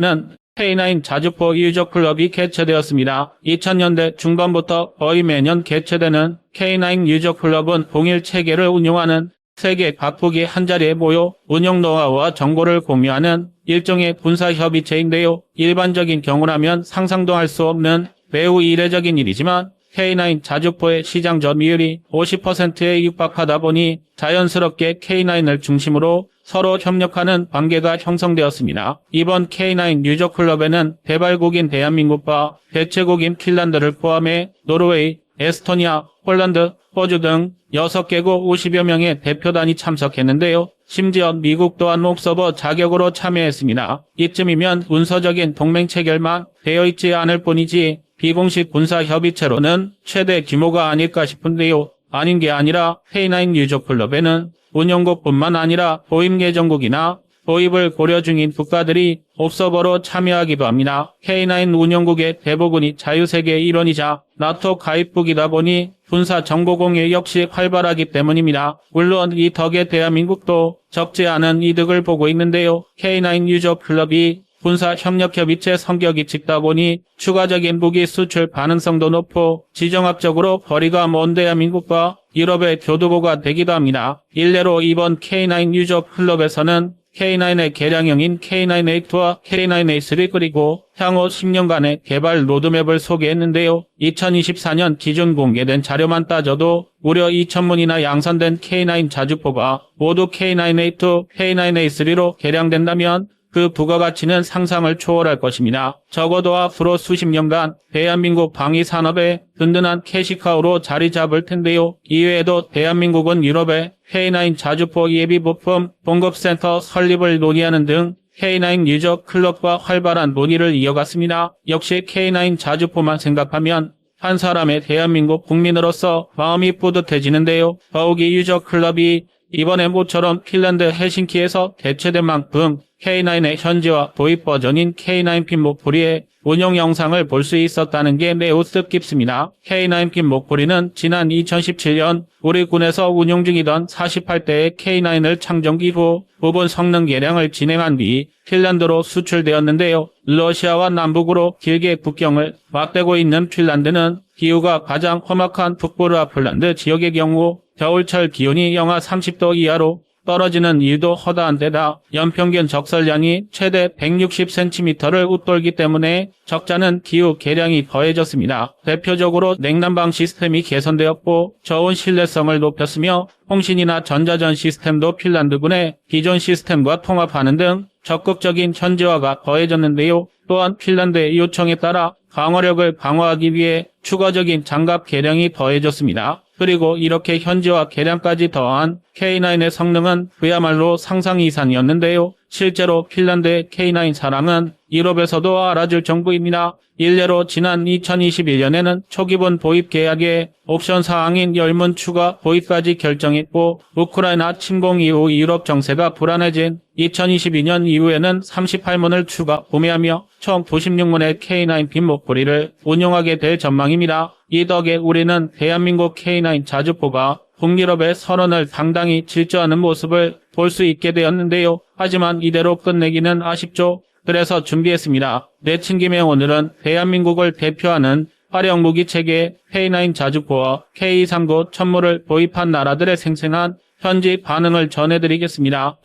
K9 자주포 유저 클럽이 개최되었습니다. 2000년대 중반부터 거의 매년 개최되는 K9 유저 클럽은 동일 체계를 운용하는 세계 각국이 한자리에 모여 운영 노하우와 정보를 공유하는 일종의 군사협의체인데요. 일반적인 경우라면 상상도 할 수 없는 매우 이례적인 일이지만 K9 자주포의 시장 점유율이 50%에 육박하다 보니 자연스럽게 K9을 중심으로 서로 협력하는 관계가 형성되었습니다. 이번 K9 유저 클럽에는 개발국인 대한민국과 개최국인 핀란드를 포함해 노르웨이, 에스토니아, 폴란드, 호주 등 6개국 50여 명의 대표단이 참석했는데요. 심지어 미국 또한 옵서버 자격으로 참여했습니다. 이쯤이면 문서적인 동맹체결만 되어 있지 않을 뿐이지 비공식 군사협의체로는 최대 규모가 아닐까 싶은데요. 아닌 게 아니라 K9 유저 클럽에는 운영국뿐만 아니라 보임 예정국이나 도입을 고려 중인 국가들이 옵서버로 참여하기도 합니다. K9 운영국의 대부분이 자유세계의 일원이자 나토 가입국이다 보니 군사 정보 공유 역시 활발하기 때문입니다. 물론 이 덕에 대한민국도 적지 않은 이득을 보고 있는데요. K9 유저 클럽이 군사협력협의체 성격이 짙다 보니 추가적인 무기 수출 가능성도 높고 지정학적으로 거리가 먼 대한민국과 유럽의 교두보가 되기도 합니다. 일례로 이번 K9 유저 클럽에서는 K9의 개량형인 K9A2와 K9A3 그리고 향후 10년간의 개발 로드맵을 소개했는데요. 2024년 기준 공개된 자료만 따져도 무려 2,000문이나 양산된 K9 자주포가 모두 K9A2, K9A3로 개량된다면 그 부가가치는 상상을 초월할 것입니다. 적어도 앞으로 수십 년간 대한민국 방위산업에 든든한 캐시카우로 자리 잡을 텐데요. 이외에도 대한민국은 유럽의 K9 자주포 예비부품 공급센터 설립을 논의하는 등 K9 유저 클럽과 활발한 논의를 이어갔습니다. 역시 K9 자주포만 생각하면 한 사람의 대한민국 국민으로서 마음이 뿌듯해지는데요. 더욱이 유저 클럽이 이번에 모처럼 핀란드 헬싱키에서 개최된 만큼 K9의 현지화 도입 버전인 K9 핀 목포리의 운영 영상을 볼 수 있었다는 게 매우 뜻깊습니다. K9 핀 목포리는 지난 2017년 우리 군에서 운용 중이던 48대의 K9을 창정기 후 부분 성능 개량을 진행한 뒤 핀란드로 수출되었는데요. 러시아와 남북으로 길게 국경을 맞대고 있는 핀란드는 기후가 가장 험악한 북부르아플란드 지역의 경우 겨울철 기온이 영하 30도 이하로 떨어지는 일도 허다한 데다 연평균 적설량이 최대 160cm를 웃돌기 때문에 적자는 기후 개량이 더해졌습니다. 대표적으로 냉난방 시스템이 개선되었고 저온 신뢰성을 높였으며 통신이나 전자전 시스템도 핀란드군의 기존 시스템과 통합하는 등 적극적인 현지화가 더해졌는데요. 또한 핀란드의 요청에 따라 방어력을 강화하기 위해 추가적인 장갑 개량이 더해졌습니다. 그리고 이렇게 현지화 개량까지 더한 K9의 성능은 그야말로 상상 이상이었는데요. 실제로 핀란드의 K9 사랑은 유럽에서도 알아줄 정도입니다. 일례로 지난 2021년에는 초기본 도입 계약에 옵션 사항인 열문 추가 도입까지 결정했고 우크라이나 침공 이후 유럽 정세가 불안해진 2022년 이후에는 38문을 추가 구매하며 총 96문의 K9 빈 목걸이를 운용하게 될 전망입니다. 이 덕에 우리는 대한민국 K9 자주포가 북유럽의 선언을 당당히 질주하는 모습을 볼 수 있게 되었는데요. 하지만 이대로 끝내기는 아쉽죠. 그래서 준비했습니다. 내친 김에 오늘은 대한민국을 대표하는 화력 무기체계 K9 자주포와 K239 천무를 도입한 나라들의 생생한 현지 반응을 전해드리겠습니다.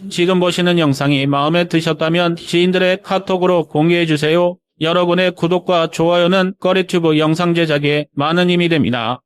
지금 보시는 영상이 마음에 드셨다면 지인들의 카톡으로 공유해주세요. 여러분의 구독과 좋아요는 꺼리튜브 영상 제작에 많은 힘이 됩니다.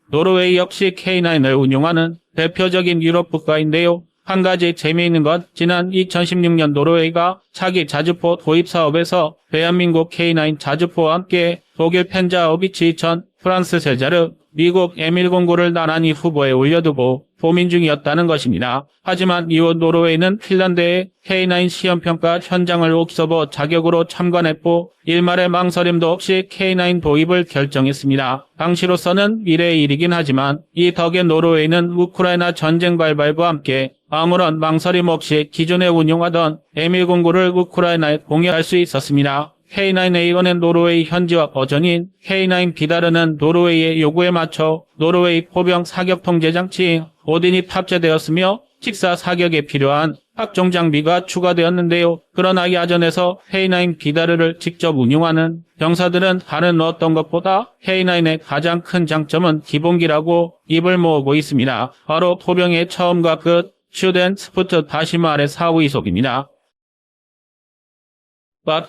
노르웨이 역시 K9을 운용하는 대표적인 유럽 국가인데요. 한 가지 재미있는 건 지난 2016년 노르웨이가 차기 자주포 도입 사업에서 대한민국 K9 자주포와 함께 독일 펜자어비치 2000, 프랑스 세자르, 미국 M109를 나란히 후보에 올려두고 고민 중이었다는 것입니다. 하지만 이후 노르웨이는 핀란드의 K9 시험평가 현장을 옵서버 자격으로 참관했고 일말의 망설임도 없이 K9 도입을 결정했습니다. 당시로서는 미래의 일이긴 하지만 이 덕에 노르웨이는 우크라이나 전쟁 발발과 함께 아무런 망설임 없이 기존에 운용하던 M109를 우크라이나에 공유할 수 있었습니다. K9A1의 노르웨이 현지화 버전인 K9 비다르는 노르웨이의 요구에 맞춰 노르웨이 포병 사격 통제 장치 오딘이 탑재되었으며 직사 사격에 필요한 각종 장비가 추가되었는데요. 그러나 야전에서 K9 기다르를 직접 운용하는 병사들은 다른 어떤 것보다 K9의 가장 큰 장점은 기본기라고 입을 모으고 있습니다. 바로 포병의 처음과 끝, 슈덴 스푸트 다시 말해 사후이속입니다.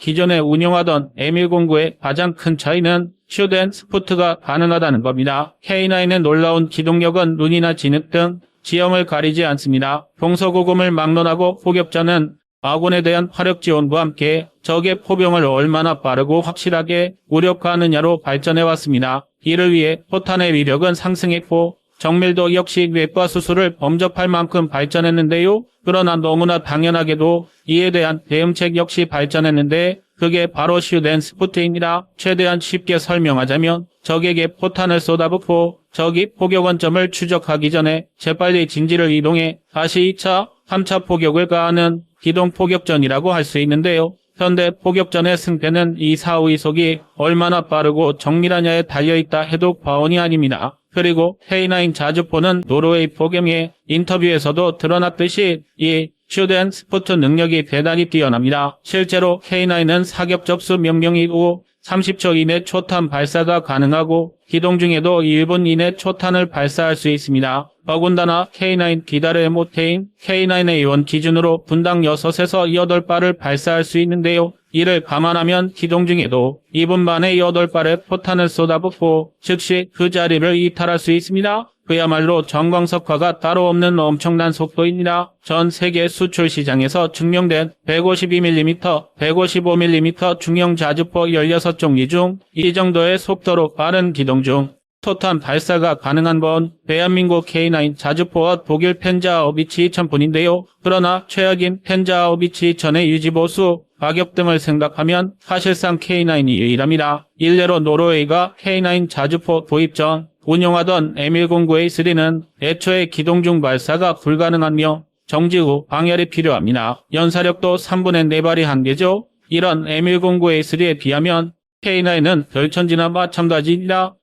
기존에 운용하던 M109의 가장 큰 차이는 슈덴 스푸트가 가능하다는 겁니다. K9의 놀라운 기동력은 눈이나 진흙 등 지형을 가리지 않습니다. 동서고금을 막론하고 포격자는 아군에 대한 화력 지원과 함께 적의 포병을 얼마나 빠르고 확실하게 무력화하느냐로 발전해왔습니다. 이를 위해 포탄의 위력은 상승했고 정밀도 역시 뇌과 수술을 범접할 만큼 발전했는데요. 그러나 너무나 당연하게도 이에 대한 대응책 역시 발전했는데 그게 바로 슈덴 스푸트입니다. 최대한 쉽게 설명하자면 적에게 포탄을 쏟아붓고 적이 포격 원점을 추적하기 전에 재빨리 진지를 이동해 다시 2차, 3차 포격을 가하는 기동 포격전이라고 할 수 있는데요. 현대 포격전의 승패는 이 사후이속이 얼마나 빠르고 정밀하냐에 달려있다 해도 과언이 아닙니다. 그리고 K9 자주포는 노르웨이 포경의 인터뷰에서도 드러났듯이 이 슈덴 스푸트 능력이 대단히 뛰어납니다. 실제로 K9은 사격 접수 명령 이후 30초 이내 초탄 발사가 가능하고 기동 중에도 1분 이내 초탄을 발사할 수 있습니다. 더군다나 K9 기다르의 모태인 K9A1 기준으로 분당 6에서 8발을 발사할 수 있는데요. 이를 감안하면 기동 중에도 2분 만에 8발의 포탄을 쏟아붓고 즉시 그 자리를 이탈할 수 있습니다. 그야말로 전광석화가 따로 없는 엄청난 속도입니다. 전 세계 수출 시장에서 증명된 152mm, 155mm 중형 자주포 16종류 중 이 정도의 속도로 빠른 기동 중 포탄 발사가 가능한 건 대한민국 K9 자주포와 독일 펜자하우비츠 2000뿐인데요. 그러나 최악인 펜자하우비츠 2000의 유지보수, 가격 등을 생각하면 사실상 K9이 유일합니다. 일례로 노르웨이가 K9 자주포 도입 전 운용하던 M109A3는 애초에 기동 중 발사가 불가능하며 정지 후 방열이 필요합니다. 연사력도 3분의 4발이 한계죠. 이런 M109A3에 비하면 K9은 별천지나 마찬가지입니다.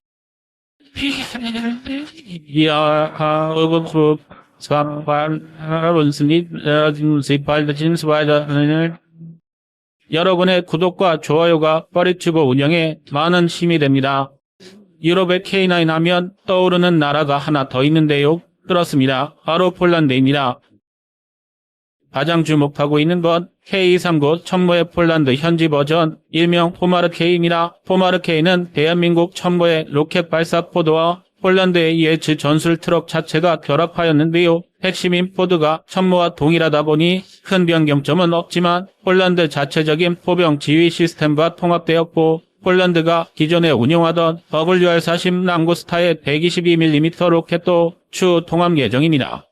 여러분의 구독과 좋아요가 뻘이튜브 운영에 많은 힘이 됩니다. 유럽의 K9 하면 떠오르는 나라가 하나 더 있는데요. 그렇습니다. 바로 폴란드입니다. 가장 주목하고 있는 건 K239 천모의 폴란드 현지 버전, 일명 포마르케입니다. 포마르케는 대한민국 천모의 로켓 발사 포드와 폴란드의 EH 전술 트럭 자체가 결합하였는데요. 핵심인 포드가 천모와 동일하다 보니 큰 변경점은 없지만 폴란드 자체적인 포병 지휘 시스템과 통합되었고 폴란드가 기존에 운용하던 WR-40 랑고스타의 122mm 로켓도 추후 통합 예정입니다.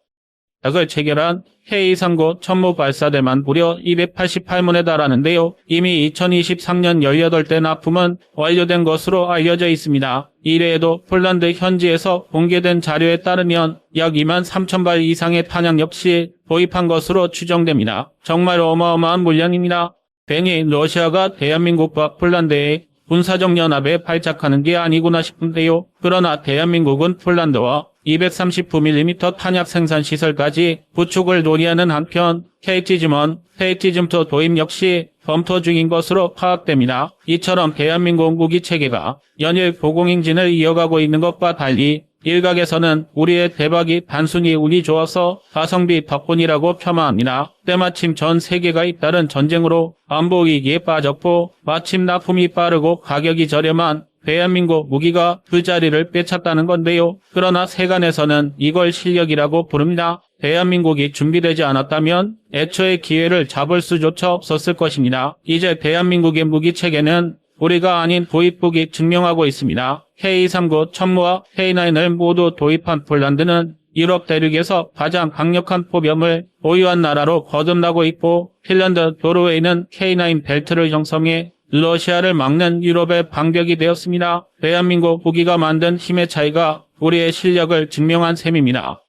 을 체결한 K239 천모 발사대만 무려 288문에 달하는데요. 이미 2023년 18대 납품은 완료된 것으로 알려져 있습니다. 이래에도 폴란드 현지에서 공개된 자료에 따르면 약 2만 3천 발 이상의 탄약 역시 도입한 것으로 추정됩니다. 정말 어마어마한 물량입니다. 괜히 러시아가 대한민국과 폴란드의 군사적 연합에 발작하는 게 아니구나 싶은데요. 그러나 대한민국은 폴란드와 239mm 탄약 생산 시설까지 구축을 논의하는 한편 KT즘1, KT즘2 도입 역시 검토 중인 것으로 파악됩니다. 이처럼 대한민국 무기 체계가 연일 고공행진을 이어가고 있는 것과 달리 일각에서는 우리의 대박이 단순히 운이 좋아서 가성비 덕분이라고 폄하합니다. 때마침 전 세계가 잇따른 전쟁으로 안보 위기에 빠졌고 마침 납품이 빠르고 가격이 저렴한 대한민국 무기가 그 자리를 빼찼다는 건데요. 그러나 세간에서는 이걸 실력이라고 부릅니다. 대한민국이 준비되지 않았다면 애초에 기회를 잡을 수조차 없었을 것입니다. 이제 대한민국의 무기체계는 우리가 아닌 도입국이 증명하고 있습니다. K239 천모와 K9을 모두 도입한 폴란드는 유럽 대륙에서 가장 강력한 포병을 보유한 나라로 거듭나고 있고 핀란드, 노르웨이는 K9 벨트를 형성해 러시아를 막는 유럽의 방벽이 되었습니다. 대한민국 무기가 만든 힘의 차이가 우리의 실력을 증명한 셈입니다.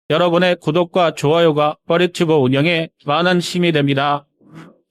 여러분의 구독과 좋아요가 뻘이튜브 운영에 많은 힘이 됩니다.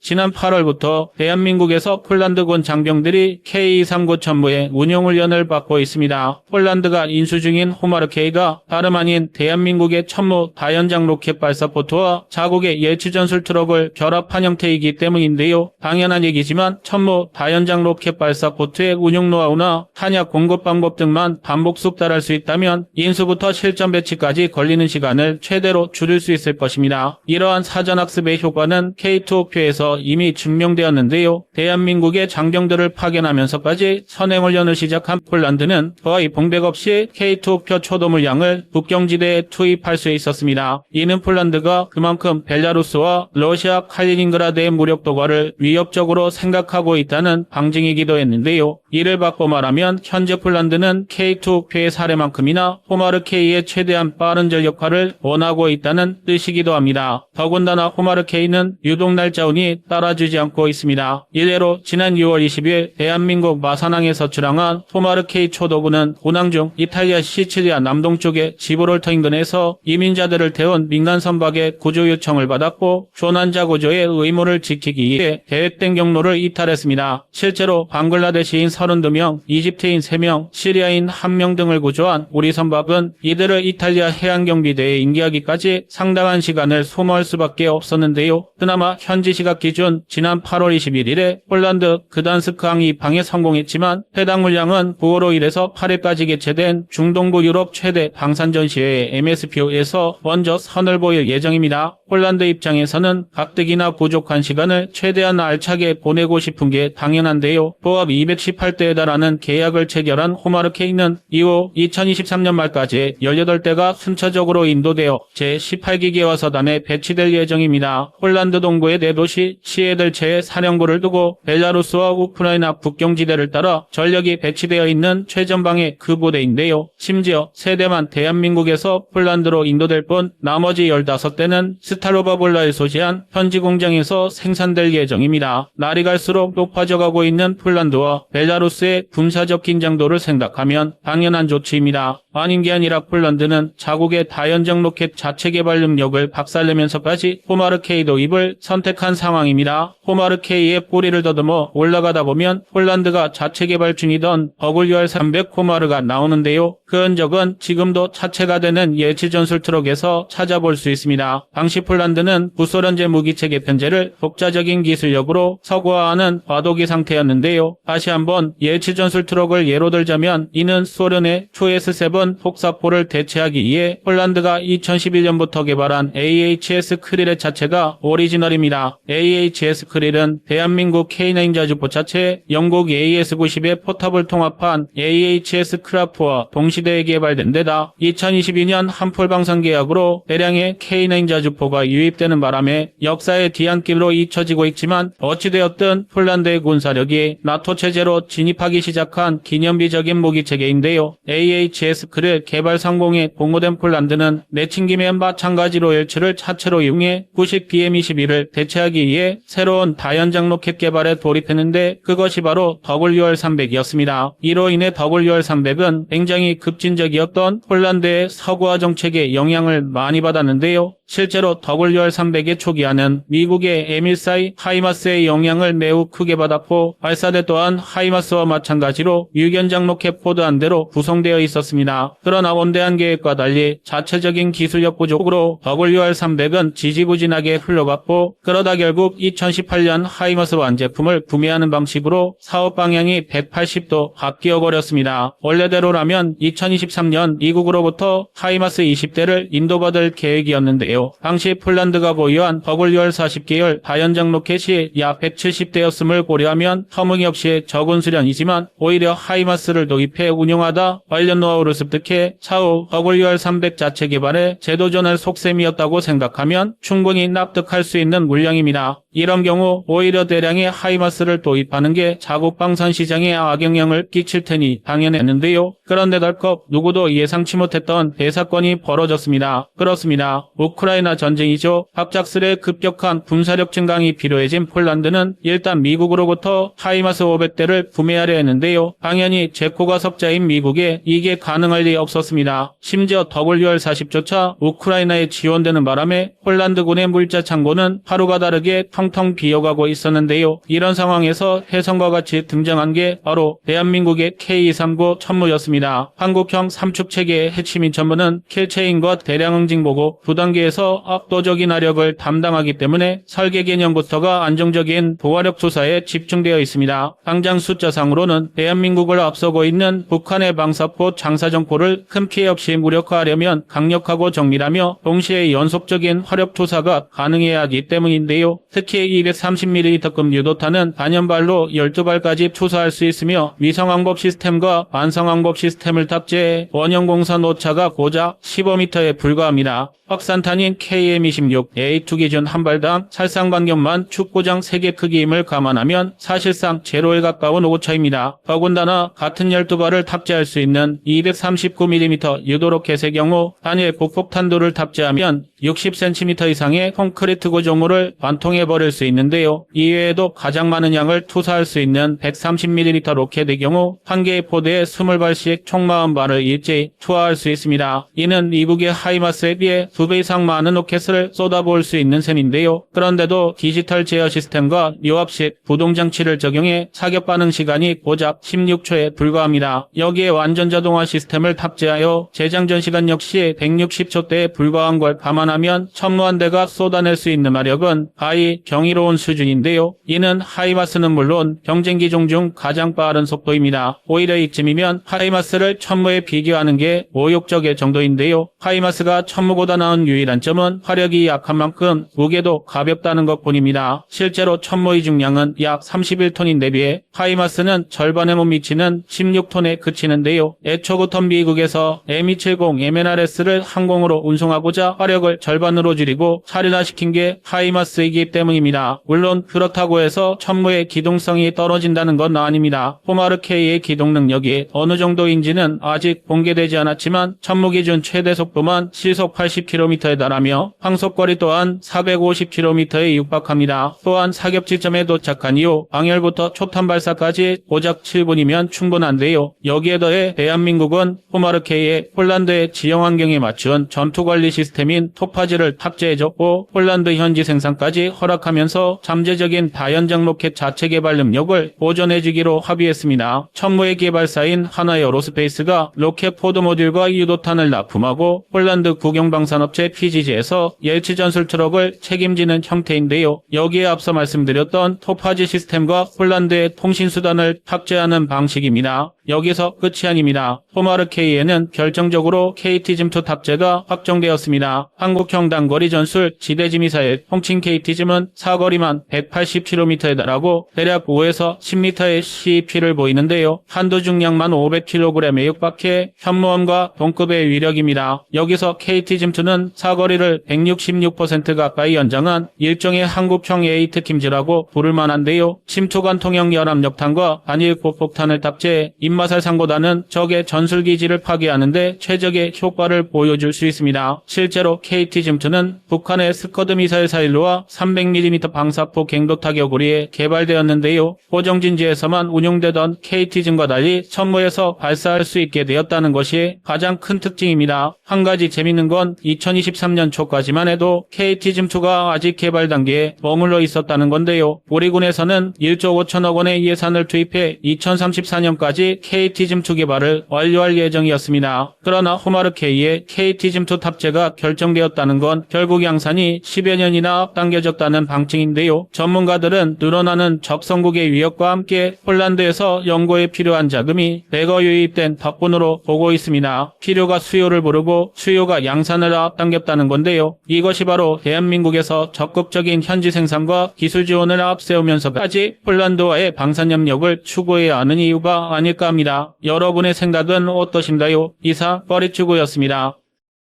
지난 8월부터 대한민국에서 폴란드군 장병들이 K239 천무의 운용훈련을 받고 있습니다. 폴란드가 인수 중인 호마르K가 다름 아닌 대한민국의 천무 다연장 로켓 발사 포트와 자국의 예치 전술 트럭을 결합한 형태이기 때문인데요. 당연한 얘기지만 천무 다연장 로켓 발사 포트의 운용 노하우나 탄약 공급 방법 등만 반복 숙달할 수 있다면 인수부터 실전 배치까지 걸리는 시간을 최대로 줄일 수 있을 것입니다. 이러한 사전학습의 효과는 K2표에서 이미 증명되었는데요. 대한민국의 장병들을 파견하면서까지 선행훈련을 시작한 폴란드는 거의 봉백 없이 K2표 초도물량을 국경지대에 투입할 수 있었습니다. 이는 폴란드가 그만큼 벨라루스와 러시아 칼리닝그라드의 무력 도발을 위협적으로 생각하고 있다는 방증이기도 했는데요. 이를 바꿔 말하면 현재 폴란드는 K2표의 사례만큼이나 호마르K의 최대한 빠른 전력화를 원하고 있다는 뜻이기도 합니다. 더군다나 호마르K는 유독 날짜운이 따라주지 않고 있습니다. 이래로 지난 6월 20일 대한민국 마산항에서 출항한 호마르K 초도부는 운항 중 이탈리아 시칠리아 남동쪽의 지브롤터 인근에서 이민자들을 태운 민간 선박의 구조 요청을 받았고 조난자 구조의 의무를 지키기 위해 계획된 경로를 이탈했습니다. 실제로 방글라데시인 32명, 이집트인 3명, 시리아인 1명 등을 구조한 우리 선박은 이들을 이탈리아 해안경비대에 인계하기까지 상당한 시간을 소모할 수밖에 없었는데요. 그나마 현지 시각 기준 지난 8월 21일에 폴란드 그단스크항 입항에 성공했지만 해당 물량은 9월 5일에서 8일까지 개최된 중동부 유럽 최대 방산전시회 MSPO에서 먼저 선을 보일 예정입니다. 폴란드 입장에서는 가뜩이나 부족한 시간을 최대한 알차게 보내고 싶은 게 당연한데요. 보합 218대에 달하는 계약을 체결한 호마르K는 이후 2023년 말까지 18대가 순차적으로 인도되어 제18기계화 서단에 배치될 예정입니다. 폴란드 동부의 4도시 시에들체에 사령부를 두고 벨라루스와 우크라이나 국경지대를 따라 전력이 배치되어 있는 최전방의 그 부대인데요. 심지어 3대만 대한민국에서 폴란드로 인도될 뿐 나머지 15대는 스탈로바볼라에 소재한 현지 공장에서 생산될 예정입니다. 날이 갈수록 높아져가고 있는 폴란드와 벨라루스의 군사적 긴장도를 생각하면 당연한 조치입니다. 아닌 게 아니라 폴란드는 자국의 다연장 로켓 자체 개발 능력을 박살내면서까지 호마르K 도입을 선택한 상황입니다. 호마르K의 뿌리를 더듬어 올라가다 보면 폴란드가 자체 개발 중이던 WR300 호마르가 나오는데요. 그 흔적은 지금도 차체가 되는 예치 전술 트럭에서 찾아볼 수 있습니다. 당시 폴란드는 구소련제 무기체계 편제를 독자적인 기술력으로 서구화하는 과도기 상태였는데요. 다시 한번 예치 전술 트럭을 예로 들자면 이는 소련의 투S7 폭사포를 대체하기 위해 폴란드가 2011년부터 개발한 AHS 크릴의 차체가 오리지널입니다. AHS 크릴은 대한민국 K9 자주포 차체, 영국 AS90의 포탑을 통합한 AHS 크라프와 동시대에 개발된 데다 2022년 한폴 방산 계약으로 대량의 K9 자주포가 유입되는 바람에 역사의 뒤안길로 잊혀지고 있지만 어찌되었든 폴란드의 군사력이 나토 체제로 진입하기 시작한 기념비적인 무기체계인데요. AHS 크릴 개발 성공에 공모된 폴란드는 내친김에 마찬가지로 열추를 차체로 이용해 구식 BM-21을 대체하기 위해 새로운 다연장 로켓 개발에 돌입했는데 그것이 바로 WR300이었습니다. 이로 인해 WR300은 굉장히 급진적이었던 폴란드의 서구화 정책에 영향을 많이 받았는데요. 실제로 WR300의 초기화는 미국의 M14 하이마스의 영향을 매우 크게 받았고 발사대 또한 하이마스와 마찬가지로 유견장 로켓 포드 한 대로 구성되어 있었습니다. 그러나 원대한 계획과 달리 자체적인 기술력 부족으로 WR300은 지지부진하게 흘러갔고 그러다 결국 2018년 하이마스 완제품을 구매하는 방식으로 사업 방향이 180도 바뀌어버렸습니다. 원래대로라면 2023년 미국으로부터 하이마스 20대를 인도받을 계획이었는데요. 당시 폴란드가 보유한 WR40 계열 다연장 로켓이 약 170대였음을 고려하면 터무니없이 적은 수량이지만 오히려 하이마스를 도입해 운용하다 관련 노하우를 습득해 차후 WR300 자체 개발에 재도전할 속셈이었다고 생각하면 충분히 납득할 수 있는 물량입니다. 이런 경우 오히려 대량의 하이마스를 도입하는 게 자국 방산 시장에 악영향을 끼칠 테니 당연했는데요. 그런데 덜컥 누구도 예상치 못했던 대사건이 벌어졌습니다. 그렇습니다. 우크라이나 우크라이나 전쟁이죠. 갑작스레 급격한 군사력 증강이 필요해진 폴란드는 일단 미국으로부터 하이마스 500대를 구매하려 했는데요. 당연히 제코가 석자인 미국에 이게 가능할 리 없었습니다. 심지어 WR-40조차 우크라이나에 지원되는 바람에 폴란드군의 물자 창고는 하루가 다르게 텅텅 비어가고 있었는데요. 이런 상황에서 혜성과 같이 등장한 게 바로 대한민국의 K239 천무였습니다. 한국형 3축 체계의 핵심인 천무는 킬체인과 대량 응징 보고 2단계에서 압도적인 화력을 담당하기 때문에 설계 개념부터가 안정적인 도화력 투사에 집중되어 있습니다. 당장 숫자상으로는 대한민국을 앞서고 있는 북한의 방사포 장사정포를 큰 피해 없이 무력화하려면 강력하고 정밀하며 동시에 연속적인 화력 투사가 가능해야 하기 때문인데요. 특히 230ml급 유도탄은 단연발로 12발까지 투사할 수 있으며 위성왕복 시스템과 반성왕복 시스템을 탑재해 원형 공선 오차가 고작 15m에 불과합니다. 확산탄인 KM-26 A2 기준 한 발당 살상 반경만 축구장 3개 크기임을 감안하면 사실상 제로에 가까운 오차입니다. 더군다나 같은 12발을 탑재할 수 있는 239mm 유도 로켓의 경우 단일 북폭탄두를 탑재하면 60cm 이상의 콘크리트 구조물을 관통해버릴 수 있는데요. 이외에도 가장 많은 양을 투사할 수 있는 130mm 로켓의 경우 한 개의 포드에 20발씩 총 40발을 일제히 투하할 수 있습니다. 이는 미국의 하이마스에 비해 2배 이상 많은 로켓을 쏟아부을 수 있는 셈인데요. 그런데도 디지털 제어 시스템과 요압식 부동장치를 적용해 사격 반응 시간이 고작 16초에 불과합니다. 여기에 완전 자동화 시스템을 탑재하여 재장전 시간 역시 160초대에 불과한 걸 감안하면 천무 한 대가 쏟아낼 수 있는 마력은 가히 경이로운 수준인데요. 이는 하이마스는 물론 경쟁 기종 중 가장 빠른 속도입니다. 오히려 이쯤이면 하이마스를 천무에 비교하는 게 모욕적일 정도인데요. 하이마스가 천무보다 나은 유일한 점은 화력이 약한 만큼 무게도 가볍다는 것뿐입니다. 실제로 천무의 중량은 약 31톤인데 비해 하이마스는 절반에 못 미치는 16톤에 그치는데요. 애초부터 미국에서 M270 MNRS를 항공으로 운송하고자 화력을 절반으로 줄이고 차륜화시킨 게 하이마스이기 때문입니다. 물론 그렇다고 해서 천무의 기동성이 떨어진다는 건 아닙니다. 포마르 K의 기동 능력이 어느 정도인지는 아직 공개되지 않았지만 천무 기준 최대 속도만 시속 80km에 달하며 항속거리 또한 450km에 육박합니다. 또한 사격 지점에 도착한 이후 방열부터 초탄 발사까지 고작 7분이면 충분한데요. 여기에 더해 대한민국은 포마르 K의 폴란드의 지형 환경에 맞춘 전투관리 시스템인 토파즈를 탑재해줬고 폴란드 현지 생산까지 허락하면서 잠재적인 다연장 로켓 자체 개발 능력을 보존해주기로 합의했습니다. 천무의 개발사인 하나에어로스페이스가 로켓 포드 모듈과 유도탄을 납품하고 폴란드 국영방산업체 PGG에서 옐치 전술 트럭을 책임지는 형태인데요. 여기에 앞서 말씀드렸던 토파즈 시스템과 폴란드의 통신수단을 탑재하는 방식입니다. 여기서 끝이 아닙니다. 포마르 K에는 결정적으로 KT즘2 탑재가 확정되었습니다. 한국형 단거리 전술 지대지 미사일 통칭 KT즘은 사거리만 180km에 달하고 대략 5에서 10m의 CEP를 보이는데요. 한도 중량만 500kg에 육박해 현무암과 동급의 위력입니다. 여기서 KT즘2는 사거리를 166% 가까이 연장한 일종의 한국형 에이트킴즈라고 부를 만한데요. 침투관 통형 열압력탄과 단일 고폭탄을 탑재해 입마살상보다는 적의 전술기지를 파괴하는데 최적의 효과를 보여줄 수 있습니다. 실제로 KT즘2는 북한의 스커드 미사일 사일로와 300mm 방사포 갱도 타격을 위해 개발되었는데요. 고정진지에서만 운용되던 KT즘과 달리 천무에서 발사할 수 있게 되었다는 것이 가장 큰 특징입니다. 한 가지 재밌는 건 2023년 초까지만 해도 KT즘2가 아직 개발 단계에 머물러 있었다는 건데요. 우리 군에서는 1조 5천억 원의 예산을 투입해 2034년까지 KT즘2 개발을 완료할 예정이었습니다. 그러나 포마르 K의 KT즘2 탑재가 결정되었다는 건 결국 양산이 10여 년이나 앞당겨졌다는 방증인데요. 전문가들은 늘어나는 적성국의 위협과 함께 폴란드에서 연구에 필요한 자금이 대거 유입된 덕분으로 보고 있습니다. 필요가 수요를 부르고 수요가 양산을 앞당겼다는 건데요. 이것이 바로 대한민국에서 적극적인 현지 생산과 기술 지원을 앞세우면서까지 폴란드와의 방산협력을 추구해야 하는 이유가 아닐까 합니다. 여러분의 생각은 어떠신가요? 이상 꺼리추구였습니다.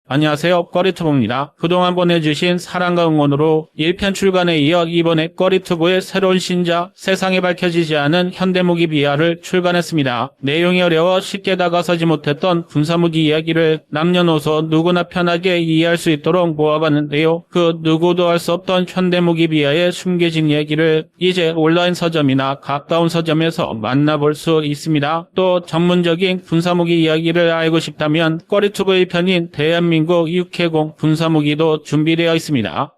안녕하세요. 꺼리투브입니다. 그동안 보내주신 사랑과 응원으로 1편 출간에 이어 이번에 꺼리투브의 새로운 신작 세상에 밝혀지지 않은 현대무기 비하를 출간했습니다. 내용이 어려워 쉽게 다가서지 못했던 군사무기 이야기를 남녀노소 누구나 편하게 이해할 수 있도록 모아봤는데요. 그 누구도 알 수 없던 현대무기 비하의 숨겨진 이야기를 이제 온라인 서점이나 가까운 서점에서 만나볼 수 있습니다. 또 전문적인 군사무기 이야기를 알고 싶다면 꺼리투브 1편인 대한민국 육해공 군사무기도 준비되어 있습니다.